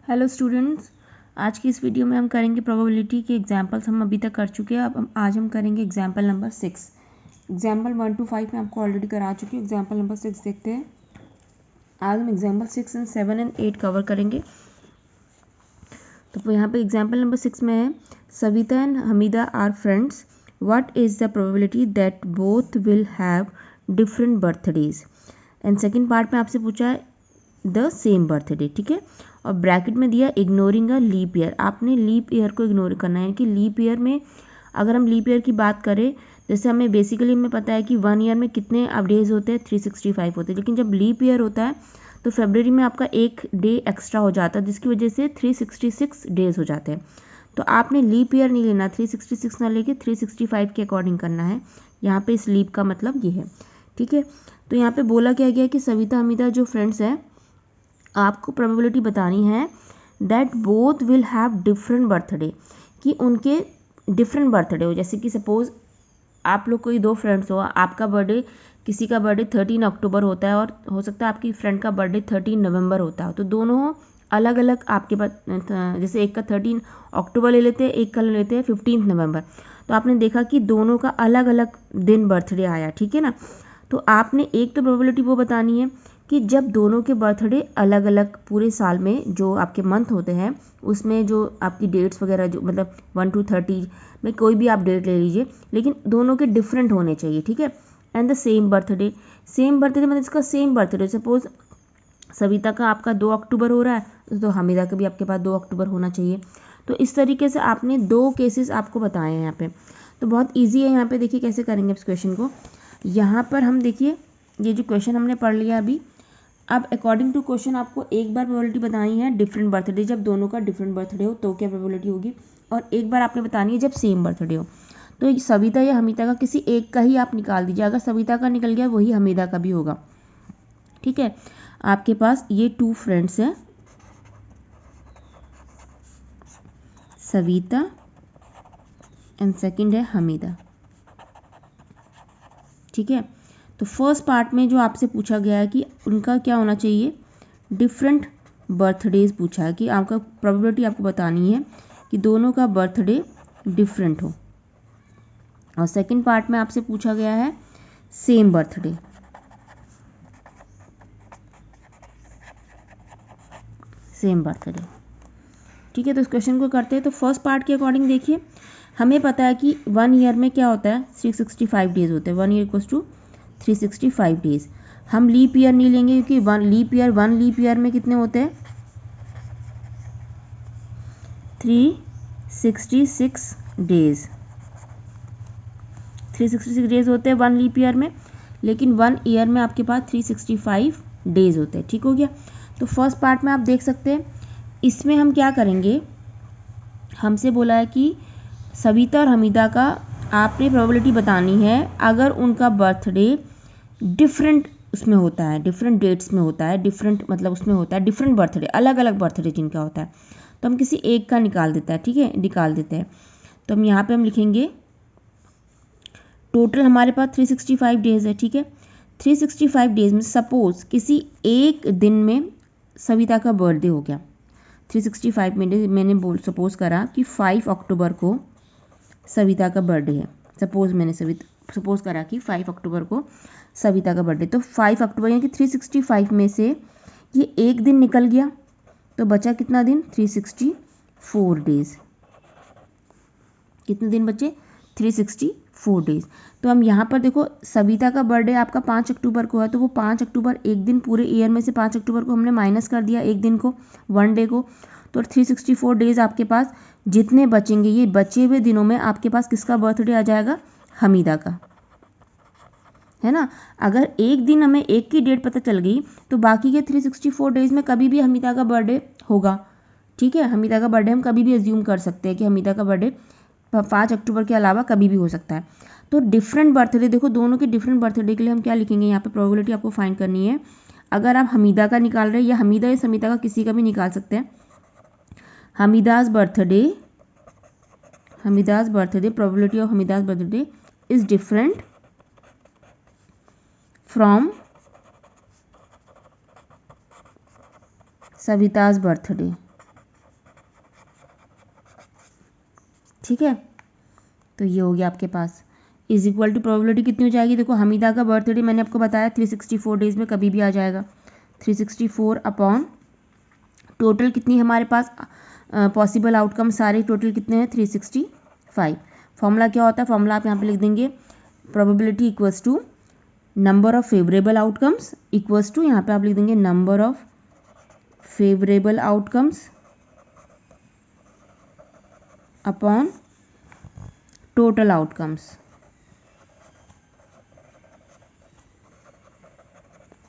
Hello students, आज की इस वीडियो में हम करेंगे प्रोबेबिलिटी के एग्जांपल्स। हम अभी तक कर चुके हैं। अब आज हम करेंगे एग्जांपल नंबर 6। एग्जांपल 1 to 5 में आपको ऑलरेडी करा चुकी हूँ। एग्जांपल नंबर 6 देखते हैं। आज हम एग्जांपल 6 एंड 7 एंड 8 कवर करेंगे। तो यहाँ पे एग्जांपल नंबर 6 में है, Savita and Hamida are friends, what is the probability that both will have different birthdays. And second part में आपसे पूछा है द सेम बर्थडे, ठीक है। और ब्रैकेट में दिया इग्नोरिंग अ लीप ईयर। आपने लीप ईयर को इग्नोर करना है कि लीप ईयर में अगर हम लीप ईयर की बात करें, जैसे हमें बेसिकली हमें पता है कि 1 ईयर में कितने डेज होते हैं, 365 होते हैं। लेकिन जब लीप ईयर होता है तो फरवरी में आपका एक डे एक्स्ट्रा हो जाता है, जिसकी वजह से 366 डेज हो जाते हैं। तो आपने लीप ईयर नहीं लेना, 366 ना लेके 365 के अकॉर्डिंग करना है। यहाँ पे इस लीप का मतलब ये है, ठीक है। तो यहाँ पे बोला क्या गया कि सविता हमीदा जो फ्रेंड्स हैं, आपको प्रोबेबिलिटी बतानी है that both will have different birthday, कि उनके डिफरेंट बर्थडे हो। जैसे कि सपोज आप लोग कोई 2 फ्रेंड्स हो, आपका बर्थडे, किसी का बर्थडे 13 अक्टूबर होता है और हो सकता है आपकी फ्रेंड का बर्थडे 13 नवंबर होता है। तो दोनों अलग अलग आपके पास, जैसे एक का 13 अक्टूबर ले लेते हैं, एक का ले लेते हैं 15 नवंबर। तो आपने देखा कि दोनों का अलग अलग दिन बर्थडे आया, ठीक है ना। तो आपने एक तो प्रोबेबिलिटी वो बतानी है कि जब दोनों के बर्थडे अलग अलग पूरे साल में जो आपके मंथ होते हैं, उसमें जो आपकी डेट्स वगैरह जो मतलब 1 to 30 में कोई भी आप डेट ले लीजिए, लेकिन दोनों के डिफरेंट होने चाहिए, ठीक है। And the same birthday, same birthday मतलब इसका सेम बर्थडे। सपोज सविता का आपका 2 अक्टूबर हो रहा है, तो हमीदा का भी आपके पास 2 अक्टूबर होना चाहिए। तो इस तरीके से आपने 2 केसेस आपको बताए हैं यहाँ पे। तो बहुत ईजी है। यहाँ पे देखिए कैसे करेंगे इस क्वेश्चन को। यहाँ पर हम देखिए, ये जो क्वेश्चन हमने पढ़ लिया अभी, अब अकॉर्डिंग टू क्वेश्चन आपको एक बार प्रोबेबिलिटी बतानी है डिफरेंट बर्थडे, जब दोनों का डिफरेंट बर्थडे हो तो क्या प्रोबेबिलिटी होगी, और एक बार आपने बतानी है जब सेम बर्थडे हो। तो सविता या हमीदा का किसी एक का ही आप निकाल दीजिए। अगर सविता का निकल गया वही हमीदा का भी होगा, ठीक है। आपके पास ये 2 फ्रेंड्स हैं, सविता एंड सेकंड है हमीदा, ठीक है। तो फर्स्ट पार्ट में जो आपसे पूछा गया है कि उनका क्या होना चाहिए, डिफरेंट बर्थडेज पूछा है कि आपका प्रोबेबिलिटी आपको बतानी है कि दोनों का बर्थडे डिफरेंट हो। और सेकंड पार्ट में आपसे पूछा गया है सेम बर्थडे, सेम बर्थडे, ठीक है। तो इस क्वेश्चन को करते हैं। तो फर्स्ट पार्ट के अकॉर्डिंग देखिए, हमें पता है कि 1 ईयर में क्या होता है, 365 डेज होते हैं। 1 ईयर इक्वल्स टू 365 डेज। हम लीप ईयर नहीं लेंगे क्योंकि वन लीप ईयर में कितने होते हैं, 366 डेज। 366 डेज होते हैं 1 लीप ईयर में, लेकिन 1 ईयर में आपके पास 365 डेज होते हैं, ठीक हो गया। तो फर्स्ट पार्ट में आप देख सकते हैं, इसमें हम क्या करेंगे, हमसे बोला है कि सविता और हमीदा का आपने प्रोबेबिलिटी बतानी है अगर उनका बर्थडे डिफरेंट उसमें होता है, डिफरेंट डेट्स में होता है, डिफरेंट मतलब उसमें होता है डिफरेंट बर्थडे, अलग अलग बर्थडे जिनका होता है, तो हम किसी एक का निकाल देता है, ठीक है, निकाल देते हैं। तो हम यहाँ पे हम लिखेंगे टोटल हमारे पास 365 डेज है, ठीक है। 365 डेज में सपोज किसी एक दिन में सविता का बर्थडे हो गया। 365 में मैंने सपोज करा कि 5 अक्टूबर को सविता का बर्थडे है। सपोज करा कि 5 अक्टूबर को सविता का बर्थडे, तो 5 अक्टूबर यानी कि 365 में से ये एक दिन निकल गया, तो बचा कितना दिन, 364 डेज। कितने दिन बचे, 364 डेज। तो हम यहाँ पर देखो, सविता का बर्थडे आपका 5 अक्टूबर को है, तो वो 5 अक्टूबर एक दिन पूरे ईयर में से 5 अक्टूबर को हमने माइनस कर दिया, एक दिन को, 1 डे को। तो 364 डेज आपके पास जितने बचेंगे, ये बचे हुए दिनों में आपके पास किसका बर्थडे आ जाएगा, हमीदा का, है ना। अगर एक दिन हमें एक की डेट पता चल गई तो बाकी के 364 डेज में कभी भी हमीदा का बर्थडे होगा, ठीक है। हमीदा का बर्थडे हम कभी भी एज्यूम कर सकते हैं कि हमीदा का बर्थडे 5 अक्टूबर के अलावा कभी भी हो सकता है। तो डिफरेंट बर्थडे, देखो दोनों के डिफरेंट बर्थडे के लिए हम क्या लिखेंगे, यहाँ पे प्रोबेबिलिटी आपको फाइंड करनी है। अगर आप हमीदा का निकाल रहे हैं या हमीदा या समिता का किसी का भी निकाल सकते हैं, Hamida's birthday probability of Hamida's birthday is different from Savita's birthday, ठीक है, तो ये हो गया आपके पास। इज इक्वल टू प्रोबेबिलिटी कितनी हो जाएगी, देखो हमीदा का बर्थडे मैंने आपको बताया 364 डेज में कभी भी आ जाएगा। 364 अपॉन टोटल कितनी हमारे पास पॉसिबल आउटकम सारे टोटल कितने हैं 365। फॉर्मूला क्या होता है, फॉर्मूला आप यहाँ पे लिख देंगे probability equals to number of favourable outcomes equals to, यहाँ पे आप लिख देंगे number of favourable outcomes upon total outcomes.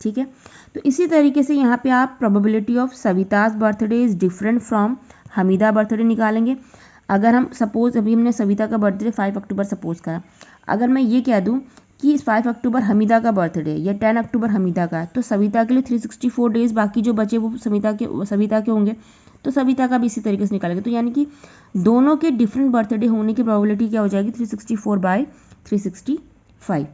ठीक है, तो इसी तरीके से यहाँ पे आप probability of Savita's birthday is different from Hamida birthday निकालेंगे। अगर हम सपोज अभी हमने सविता का बर्थडे 5 अक्टूबर सपोज करा, अगर मैं ये कह दूँ कि 5 अक्टूबर हमीदा का बर्थडे या 10 अक्टूबर हमीदा का है, तो सविता के लिए 364 डेज, बाकी जो बचे वो सविता के होंगे, तो सविता का भी इसी तरीके से निकालेंगे। तो यानी कि दोनों के डिफरेंट बर्थडे होने की प्रोबेबिलिटी क्या हो जाएगी 364/365।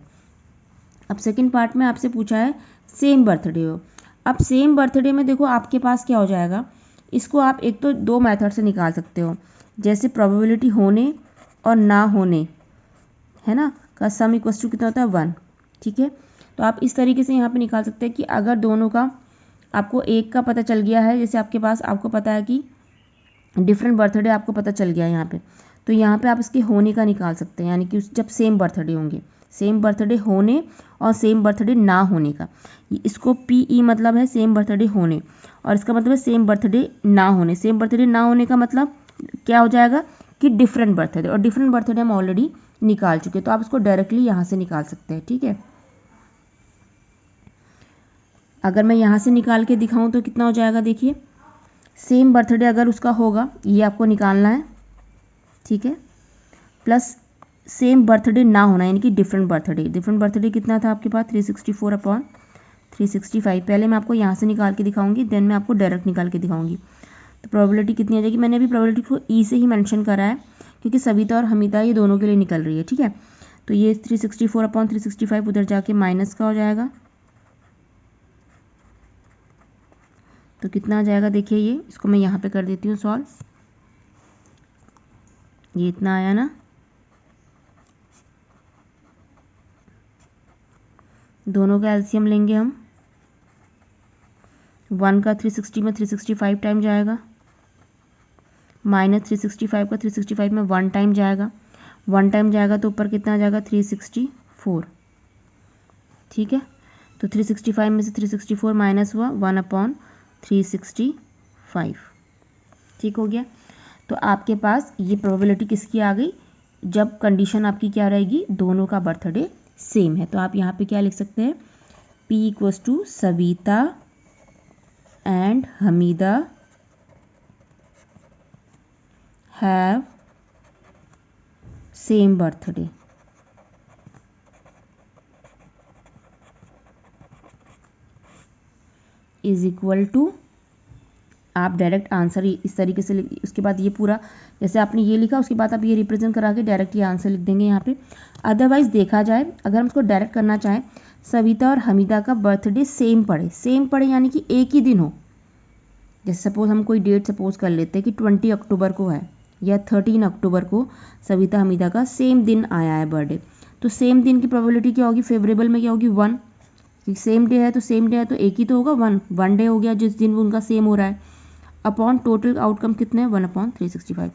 अब सेकेंड पार्ट में आपसे पूछा है सेम बर्थडे हो। अब सेम बर्थडे में देखो आपके पास क्या हो जाएगा, इसको आप एक तो दो मेथड से निकाल सकते हो, जैसे प्रोबेबिलिटी होने और ना होने है ना का सम इक्वल्स टू कितना होता है 1। ठीक है, तो आप इस तरीके से यहाँ पे निकाल सकते हैं कि अगर दोनों का आपको एक का पता चल गया है, जैसे आपके पास आपको पता है कि डिफरेंट बर्थडे आपको पता चल गया है यहाँ पे, तो यहाँ पे आप इसके होने का निकाल सकते हैं, यानी कि जब सेम बर्थडे होंगे, सेम बर्थडे होने और सेम बर्थडे ना होने का, इसको PE मतलब है सेम बर्थडे होने, और इसका मतलब है सेम बर्थडे ना होने। सेम बर्थडे ना होने का मतलब क्या हो जाएगा कि डिफरेंट बर्थडे, और डिफरेंट बर्थडे हम ऑलरेडी निकाल चुके, तो आप इसको डायरेक्टली यहाँ से निकाल सकते हैं। ठीक है, अगर मैं यहाँ से निकाल के दिखाऊं तो कितना हो जाएगा, देखिए सेम बर्थडे अगर उसका होगा ये आपको निकालना है, ठीक है, प्लस सेम बर्थडे ना होना यानी कि डिफरेंट बर्थडे कितना था आपके पास 364/365। पहले मैं आपको यहाँ से निकाल के दिखाऊंगी, देन मैं आपको डायरेक्ट निकाल के दिखाऊंगी। तो प्रोबेबिलिटी कितनी आ जाएगी, मैंने अभी प्रोबेबिलिटी को ई से ही मेंशन करा है क्योंकि सविता और हमीदा ये दोनों के लिए निकल रही है। ठीक है, तो ये 364/365 उधर जाके माइनस का हो जाएगा, तो कितना आ जाएगा देखिए, ये इसको मैं यहाँ पे कर देती हूँ सॉल्व, ये इतना आया ना, दोनों का एलसीएम लेंगे हम, 1 का 360 में 365 टाइम जाएगा, माइनस 365 का 365 में 1 टाइम जाएगा, 1 टाइम जाएगा तो ऊपर कितना आ जाएगा 364। ठीक है, तो 365 में से 364 माइनस हुआ 1/365। ठीक हो गया, तो आपके पास ये प्रोबेबिलिटी किसकी आ गई, जब कंडीशन आपकी क्या रहेगी, दोनों का बर्थडे सेम है। तो आप यहाँ पे क्या लिख सकते हैं, P equals to Savita and Hamida have same birthday. Is equal to, आप डायरेक्ट आंसर इस तरीके से उसके बाद ये पूरा जैसे आपने ये लिखा उसके बाद आप ये रिप्रेजेंट करा के डायरेक्ट ये आंसर लिख देंगे यहाँ पे। अदरवाइज देखा जाए अगर हम इसको डायरेक्ट करना चाहें, सविता और हमीदा का बर्थडे सेम पड़े यानी कि एक ही दिन हो, जैसे सपोज हम कोई डेट सपोज कर लेते हैं कि 20 अक्टूबर को है या 13 अक्टूबर को सविता हमीदा का सेम दिन आया है बर्थडे, तो सेम दिन की प्रोबेबिलिटी क्या होगी, फेवरेबल में क्या होगी 1, सेम डे है तो एक ही तो होगा, 1 डे हो गया जिस दिन उनका सेम हो रहा है, अपॉन टोटल आउटकम कितने हैं 1/365।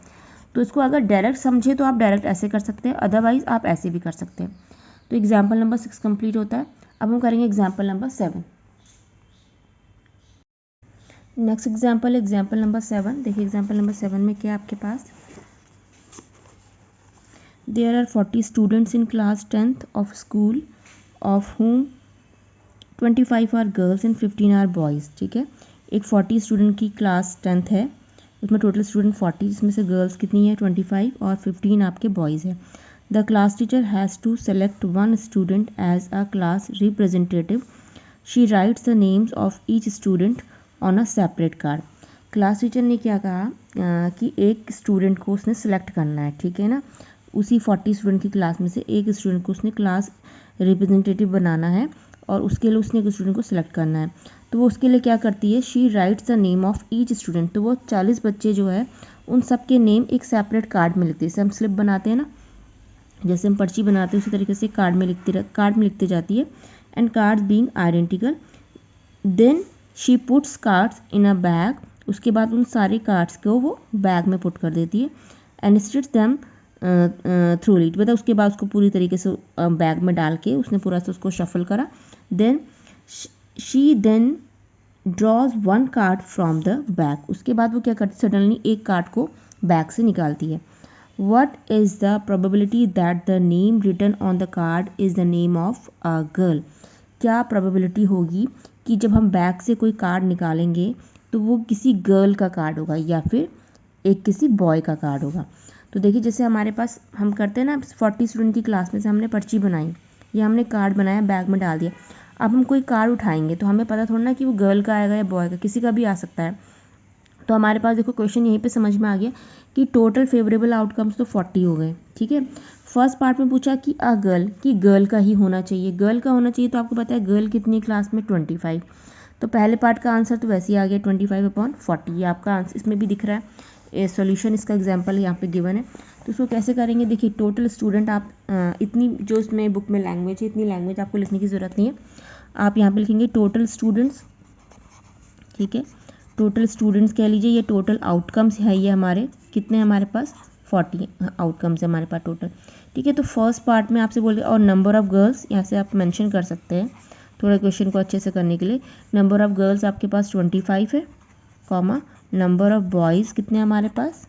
तो इसको अगर डायरेक्ट समझे तो आप डायरेक्ट ऐसे कर सकते हैं, अदरवाइज आप ऐसे भी कर सकते हैं। तो एग्जाम्पल नंबर 6 कंप्लीट होता है। अब हम करेंगे example number 7। Next example number 7। देखिए एग्जाम्पल नंबर 7 में क्या आपके पास, there are 40 students in class 10th of school of whom 25 are girls and 15 are boys. ठीक है, एक 40 स्टूडेंट की क्लास 10th है, उसमें टोटल स्टूडेंट 40, जिसमें से गर्ल्स कितनी है 25 और 15 आपके बॉयज़ है। The class teacher has to select one student as a class representative, she writes the names of each student on a separate card. Class teacher ने क्या कहा कि एक स्टूडेंट को उसने सेलेक्ट करना है, ठीक है ना, उसी 40 स्टूडेंट की क्लास में से एक स्टूडेंट को उसने क्लास रिप्रेजेंटेटिव बनाना है और उसके लिए उसने एक स्टूडेंट को सिलेक्ट करना है। तो वो उसके लिए क्या करती है, she writes the name of each student, तो वो 40 बच्चे जो है उन सब के नेम एक सेपरेट कार्ड में लिखते हैं। जैसे हम स्लिप बनाते हैं ना, जैसे हम पर्ची बनाते हैं उसी तरीके से कार्ड में लिखते जाती है। And cards being identical, then she puts cards in a bag, उसके बाद उन सारे कार्ड्स को वो बैग में पुट कर देती है। And stitch them through it, मतलब उसके बाद उसको पूरी तरीके से बैग में डाल के उसने पूरा से उसको शफल करा। Then she then draws one card from the bag, उसके बाद वो क्या करती है, सडनली एक कार्ड को बैग से निकालती है। What is the probability that the name written on the card is the name of a girl? क्या probability होगी कि जब हम बैग से कोई कार्ड निकालेंगे तो वो किसी गर्ल का कार्ड होगा या फिर एक किसी बॉय का कार्ड होगा। तो देखिए जैसे हमारे पास हम करते हैं ना, 40 स्टूडेंट की क्लास में से हमने पर्ची बनाई या हमने कार्ड बनाया, बैग में डाल दिया। अब हम कोई कार्ड उठाएंगे तो हमें पता थोड़ा ना कि वो गर्ल का आएगा या बॉय का, किसी का भी आ सकता है। तो हमारे पास देखो क्वेश्चन यहीं पे समझ में आ गया कि टोटल फेवरेबल आउटकम्स तो 40 हो गए, ठीक है। फर्स्ट पार्ट में पूछा कि अ गर्ल, कि गर्ल का ही होना चाहिए, गर्ल का होना चाहिए। तो आपको पता है गर्ल कितनी क्लास में 25, तो पहले पार्ट का आंसर तो वैसे ही आ गया 25/40। ये आपका आंसर इसमें भी दिख रहा है, सॉल्यूशन इसका एग्जांपल यहाँ पे गिवन है। तो इसको कैसे करेंगे, देखिए टोटल स्टूडेंट आप इतनी जो इसमें बुक में लैंग्वेज है इतनी लैंग्वेज आपको लिखने की ज़रूरत नहीं है। आप यहाँ पे लिखेंगे टोटल स्टूडेंट्स, ठीक है, टोटल स्टूडेंट्स कह लीजिए। ये टोटल आउटकम्स है, ये हमारे कितने हमारे पास 40 आउटकम्स है हमारे पास टोटल, ठीक है। तो फर्स्ट पार्ट में आपसे बोल और नंबर ऑफ़ गर्ल्स यहाँ से आप मेंशन कर सकते हैं थोड़ा क्वेश्चन को अच्छे से करने के लिए। नंबर ऑफ़ गर्ल्स आपके पास 25 है, कॉमा नंबर ऑफ़ बॉयज़ कितने हमारे पास,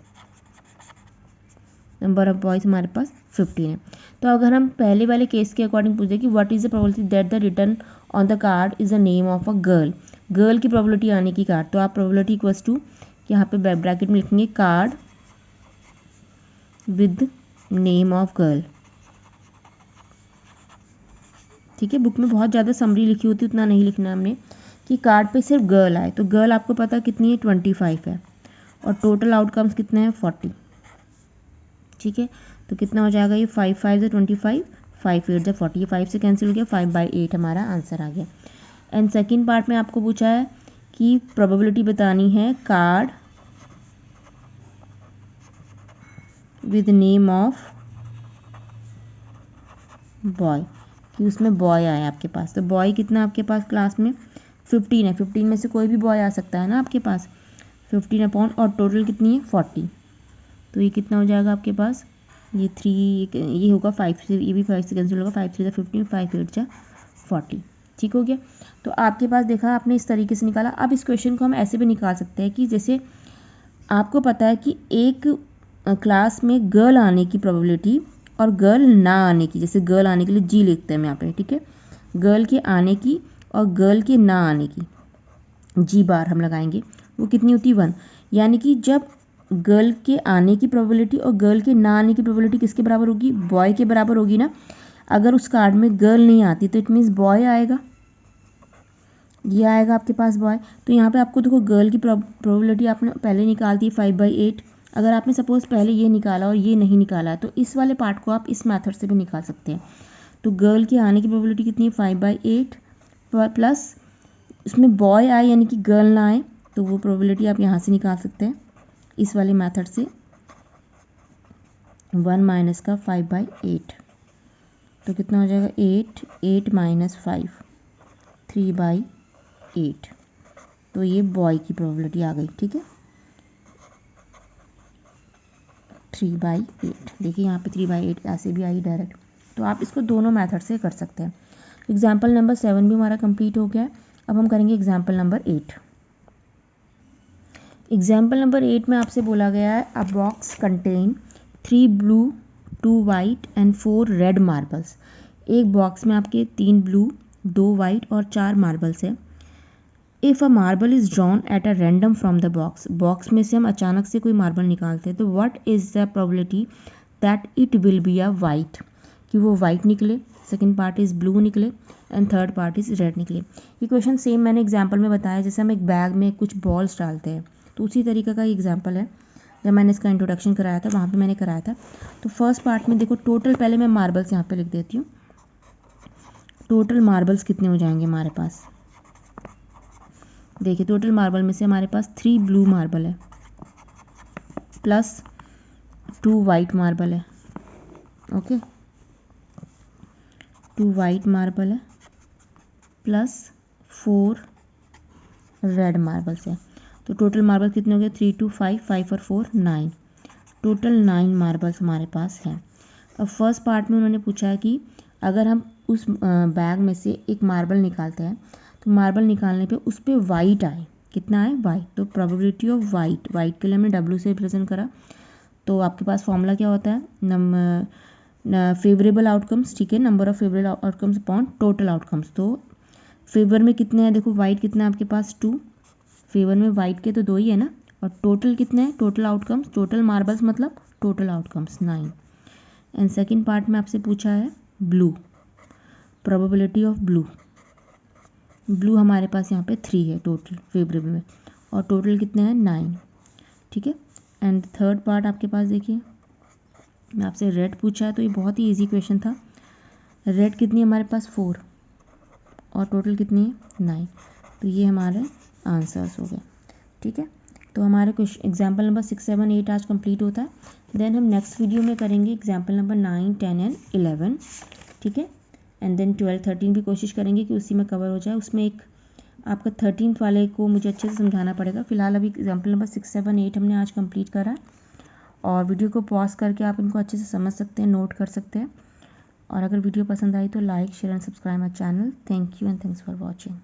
नंबर ऑफ़ बॉयज़ हमारे पास 15 है। तो अगर हम पहले वाले केस के अकॉर्डिंग पूछे कि what is the probability that the return on the card is the name of a girl, girl की प्रोबेबिलिटी आने की कार्ड, तो आप प्रोबेबिलिटी इक्वल्स टू यहाँ पे ब्रैकेट में लिखेंगे card with name of girl, ठीक है। बुक में बहुत ज़्यादा समरी लिखी होती है, उतना नहीं लिखना है हमने कि कार्ड पे सिर्फ गर्ल आए। तो गर्ल आपको पता कितनी है 25 है और टोटल आउटकम्स कितने हैं 40, ठीक है। तो कितना हो जाएगा ये 5 5 से 25, 5 8 से 40, 5 से कैंसिल हो गया, 5/8 हमारा आंसर आ गया। एंड सेकंड पार्ट में आपको पूछा है कि प्रोबेबिलिटी बतानी है card with name of boy, कि उसमें बॉय आया आपके पास। तो बॉय कितना आपके पास क्लास में 15 है, 15 में से कोई भी बॉय आ सकता है ना आपके पास, 15 अपॉन और टोटल कितनी है 40। तो ये कितना हो जाएगा आपके पास, ये 3 ये होगा 5 से, ये भी 5 से कैंसिल होगा, 5 3 15, 5 8 40, ठीक हो गया। तो आपके पास देखा आपने इस तरीके से निकाला। अब इस क्वेश्चन को हम ऐसे भी निकाल सकते हैं कि जैसे आपको पता है कि एक क्लास में गर्ल आने की प्रोबेबिलिटी और गर्ल ना आने की, जैसे गर्ल आने के लिए जी लिखते हैं हम यहाँ पे, ठीक है, गर्ल के आने की और गर्ल के ना आने की जी बार हम लगाएंगे, वो कितनी होती है 1। यानी कि जब गर्ल के आने की प्रोबेबिलिटी और गर्ल के ना आने की प्रोबेबिलिटी किसके बराबर होगी, बॉय के बराबर होगी ना। अगर उस कार्ड में गर्ल नहीं आती तो इट मीन्स बॉय आएगा, ये आएगा आपके पास बॉय। तो यहाँ पे आपको देखो गर्ल की प्रोबेबिलिटी आपने पहले निकाल दी 5/8। अगर आपने सपोज पहले ये निकाला और ये नहीं निकाला तो इस वाले पार्ट को आप इस मेथड से भी निकाल सकते हैं। तो गर्ल के आने की प्रोबेबिलिटी कितनी है 5/8 प्लस उसमें बॉय आए यानी कि गर्ल ना आए, तो वो प्रोबेबिलिटी आप यहाँ से निकाल सकते हैं इस वाले मेथड से, 1 माइनस का 5/8, तो कितना हो जाएगा 8, 8 माइनस 5, 3/8। तो ये बॉय की प्रोबेबिलिटी आ गई, ठीक है, 3/8। देखिए यहाँ पे 3/8 ऐसे भी आई डायरेक्ट। तो आप इसको दोनों मेथड से कर सकते हैं। एग्जाम्पल नंबर 7 भी हमारा कंप्लीट हो गया है। अब हम करेंगे एग्जाम्पल नंबर 8। एग्जाम्पल नंबर 8 में आपसे बोला गया है अ box contain 3 blue 2 white and 4 red marbles. एक बॉक्स में आपके 3 ब्लू 2 वाइट और 4 मार्बल्स है। If a marble is drawn at a random from the box, box में से हम अचानक से कोई मार्बल निकालते हैं, तो what is the probability that it will be a white, कि वो वाइट निकले, सेकंड पार्ट इज़ ब्लू निकले and third part is red निकले। ये क्वेश्चन सेम मैंने एग्जाम्पल में बताया, जैसे हम एक बैग में कुछ बॉल्स डालते हैं, तो उसी तरीके का एग्जाम्पल है। जब मैंने इसका इंट्रोडक्शन कराया था वहाँ पे मैंने कराया था। तो फर्स्ट पार्ट में देखो टोटल, पहले मैं मार्बल्स यहाँ पे लिख देती हूँ। टोटल मार्बल्स कितने हो जाएंगे हमारे पास, देखिए टोटल मार्बल में से हमारे पास 3 ब्लू मार्बल है, प्लस 2 वाइट मार्बल है, ओके, 2 वाइट मार्बल है प्लस 4 रेड मार्बल्स है। तो टोटल मार्बल कितने हो गए? 3 2 5, 5 और 4 9, टोटल 9 मार्बल्स हमारे पास हैं। अब फर्स्ट पार्ट में उन्होंने पूछा है कि अगर हम उस बैग में से एक मार्बल निकालते हैं तो मार्बल निकालने पे उस पर वाइट आए, कितना आए? वाइट। तो प्रोबेबिलिटी ऑफ वाइट के लिए हमने W से रिप्रेजेंट करा। तो आपके पास फॉर्मूला क्या होता है? फेवरेबल आउटकम्स, ठीक है, number of favourable outcomes upon total outcomes. तो फेवर में कितने हैं? देखो वाइट कितना है आपके पास? 2, फेवर में वाइट के तो 2 ही है ना, और टोटल कितने हैं? टोटल आउटकम्स, टोटल मार्बल्स मतलब total outcomes 9। And second part में आपसे पूछा है ब्लू, प्रोबेबिलिटी ऑफ ब्लू हमारे पास यहाँ पे 3 है टोटल फेवरेबल में, और टोटल कितने हैं? 9, ठीक है। एंड थर्ड पार्ट आपके पास देखिए, मैं आपसे रेड पूछा है, तो ये बहुत ही इजी क्वेश्चन था। रेड कितनी है हमारे पास? 4, और टोटल कितनी है? 9। तो ये हमारे आंसर्स हो गए, ठीक है। तो हमारे कुछ एग्जाम्पल नंबर 6 7 8 आज कंप्लीट होता है। देन हम नेक्स्ट वीडियो में करेंगे एग्जाम्पल नंबर 9 10 एंड 11, ठीक है। एंड देन 12 13 भी कोशिश करेंगे कि उसी में कवर हो जाए। उसमें एक आपका 13th वाले को मुझे अच्छे से समझाना पड़ेगा। फिलहाल अभी एग्जाम्पल नंबर 6 7 8 हमने आज कंप्लीट करा है, और वीडियो को पॉज करके आप इनको अच्छे से समझ सकते हैं, नोट कर सकते हैं। और अगर वीडियो पसंद आई तो like share and subscribe my channel. Thank you and thanks for watching.